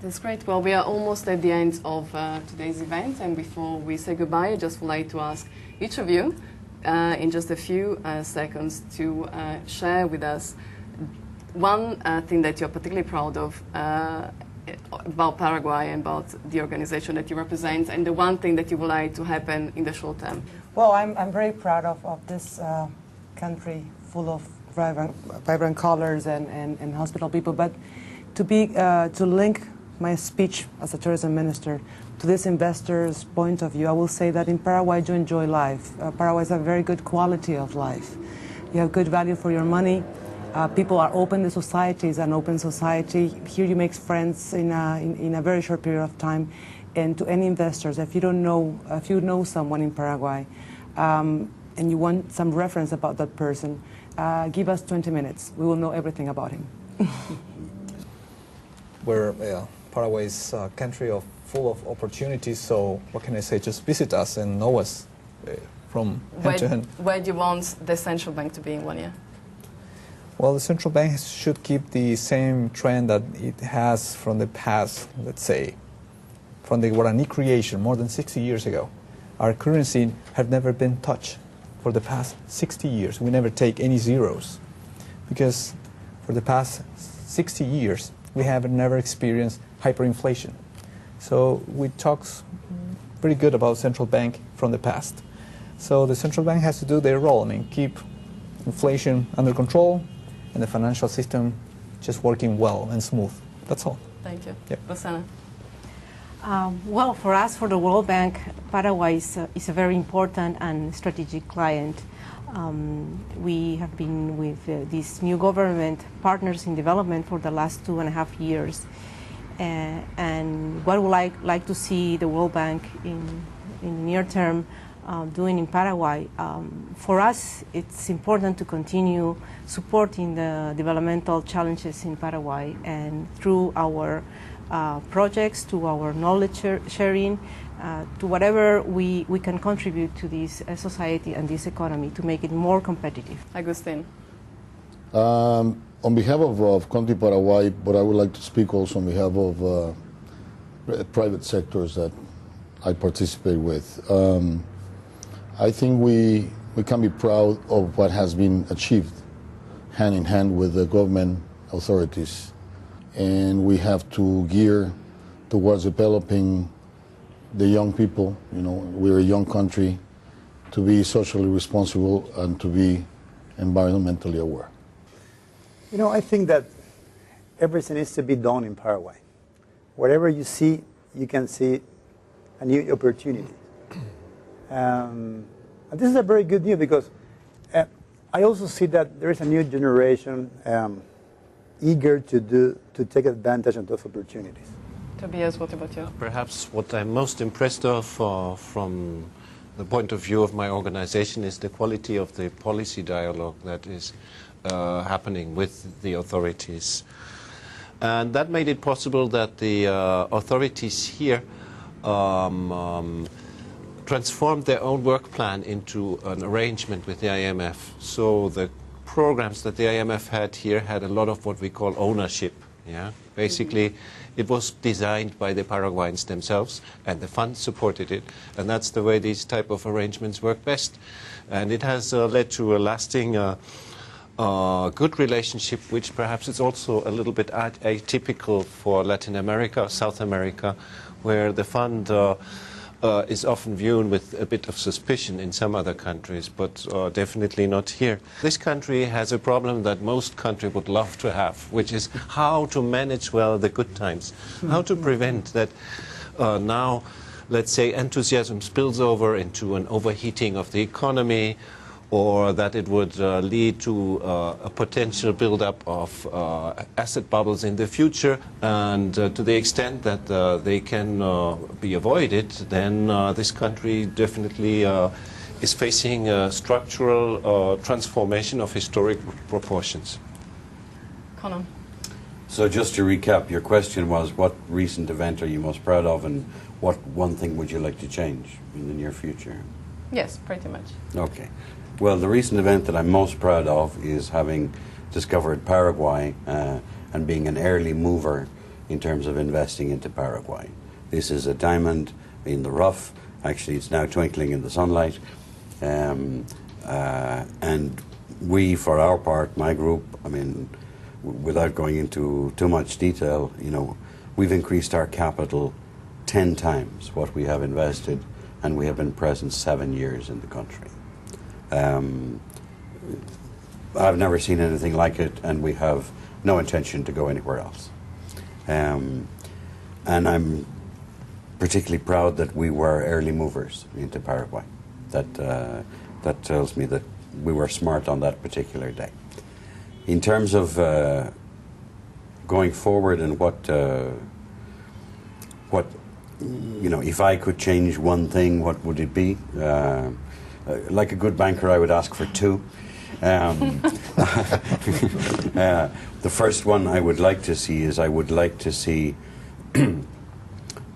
That's great. Well, we are almost at the end of today's event, and before we say goodbye, I just would like to ask each of you in just a few seconds to share with us one thing that you're particularly proud of about Paraguay and about the organization that you represent, and the one thing that you would like to happen in the short term. Well, I'm very proud of this country full of vibrant colors and hospital people, but to link my speech as a tourism minister to this investor's point of view, I will say that in Paraguay you enjoy life. Paraguay has a very good quality of life. You have good value for your money. People are open. The society is an open society. Here you make friends in a very short period of time. And to any investors, if you know someone in Paraguay and you want some reference about that person, give us 20 minutes. We will know everything about him. Paraguay is a country full of opportunities, so what can I say? Just visit us and know us from hand to hand. Where do you want the central bank to be in 1 year? Well, the central bank should keep the same trend that it has from the past, let's say, from the Guarani creation more than 60 years ago. Our currency had never been touched for the past 60 years. We never take any zeros because for the past 60 years, we have never experienced hyperinflation. So we talk pretty good about central bank from the past. So the central bank has to do their role, keep inflation under control and the financial system just working well and smooth. That's all. Thank you. Yep. Rosanna? Well, for us, for the World Bank, Paraguay is a very important and strategic client. We have been with this new government partners in development for the last 2.5 years. And what would I like to see the World Bank in the near term doing in Paraguay? For us, it's important to continue supporting the developmental challenges in Paraguay, and through our projects, to our knowledge sharing, to whatever we can contribute to this society and this economy to make it more competitive. Agustin? On behalf of Country Paraguay, but I would like to speak also on behalf of private sectors that I participate with. I think we can be proud of what has been achieved hand in hand with the government authorities, and we have to gear towards developing the young people. We're a young country, to be socially responsible and to be environmentally aware. I think that everything needs to be done in Paraguay. Whatever you see, you can see a new opportunity. And this is a very good news because I also see that there is a new generation eager to take advantage of those opportunities. Tobias, what about you? Perhaps what I'm most impressed of from the point of view of my organization is the quality of the policy dialogue that is happening with the authorities. And that made it possible that the authorities here transformed their own work plan into an arrangement with the IMF. So the programs that the IMF had here had a lot of what we call ownership. Basically, it was designed by the Paraguayans themselves, and the fund supported it. And that's the way these type of arrangements work best. And it has led to a lasting good relationship, which perhaps is also a little bit atypical for Latin America, South America, where the fund is often viewed with a bit of suspicion in some other countries, but definitely not here. This country has a problem that most countries would love to have, which is how to manage well the good times, how to prevent that now, let's say, enthusiasm spills over into an overheating of the economy, or that it would lead to a potential buildup of asset bubbles in the future. And to the extent that they can be avoided, then this country definitely is facing a structural transformation of historic proportions. Conor? So just to recap, your question was, what recent event are you most proud of, and what one thing would you like to change in the near future? Yes, pretty much. Okay. Well, the recent event that I'm most proud of is having discovered Paraguay and being an early mover in terms of investing into Paraguay. This is a diamond in the rough. Actually, it's now twinkling in the sunlight. And we, for our part, my group, I mean, without going into too much detail, you know, we've increased our capital 10 times what we have invested, and we have been present 7 years in the country. I've never seen anything like it, and we have no intention to go anywhere else. And I'm particularly proud that we were early movers into Paraguay. That tells me that we were smart on that particular day. In terms of going forward and what you know, if I could change one thing, what would it be? Like a good banker, I would ask for two. The first one I would like to see is I would like to see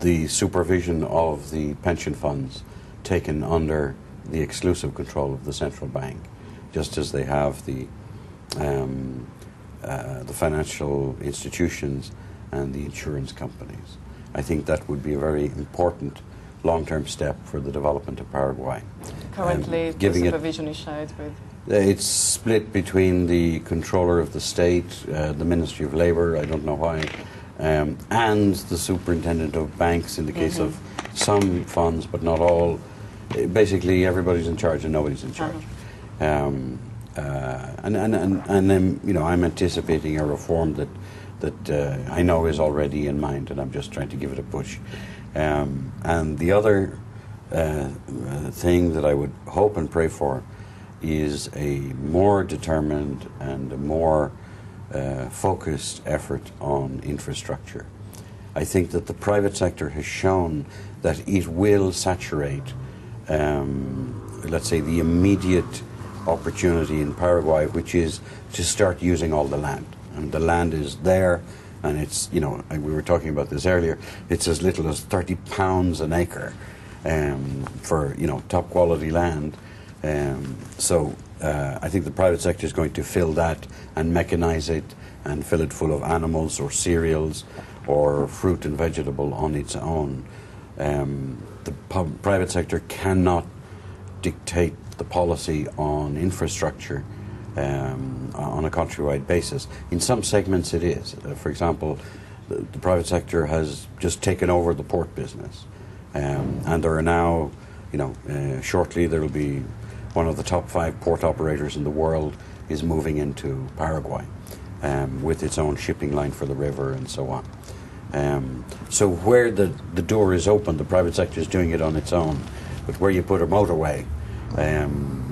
the supervision of the pension funds taken under the exclusive control of the central bank, just as they have the financial institutions and the insurance companies. I think that would be a very important long-term step for the development of Paraguay. Currently, the supervision is shared with? It's split between the controller of the state, the Ministry of Labour, I don't know why, and the superintendent of banks in the case of some funds, but not all. Basically, everybody's in charge and nobody's in charge. And then, you know, I'm anticipating a reform that I know is already in mind, and I'm just trying to give it a push. And the other thing that I would hope and pray for is a more determined and a more focused effort on infrastructure. I think that the private sector has shown that it will saturate, let's say, the immediate opportunity in Paraguay, which is to start using all the land. And the land is there, and it's, you know, we were talking about this earlier, it's as little as £30 an acre for, you know, top quality land. So I think the private sector is going to fill that and mechanize it and fill it full of animals or cereals or fruit and vegetable on its own. The private sector cannot dictate the policy on infrastructure on a countrywide basis. In some segments it is. For example, the private sector has just taken over the port business. And there are now, you know, shortly there will be one of the top 5 port operators in the world is moving into Paraguay with its own shipping line for the river and so on. So where the door is open, the private sector is doing it on its own. But where you put a motorway,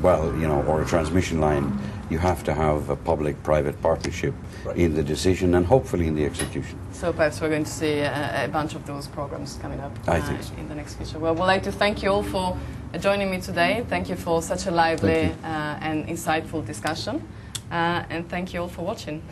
well, you know, or a transmission line, you have to have a public-private partnership in the decision and hopefully in the execution. So perhaps we're going to see a bunch of those programs coming up I think so. In the next future. Well, we'd like to thank you all for joining me today. Thank you for such a lively and insightful discussion. And thank you all for watching.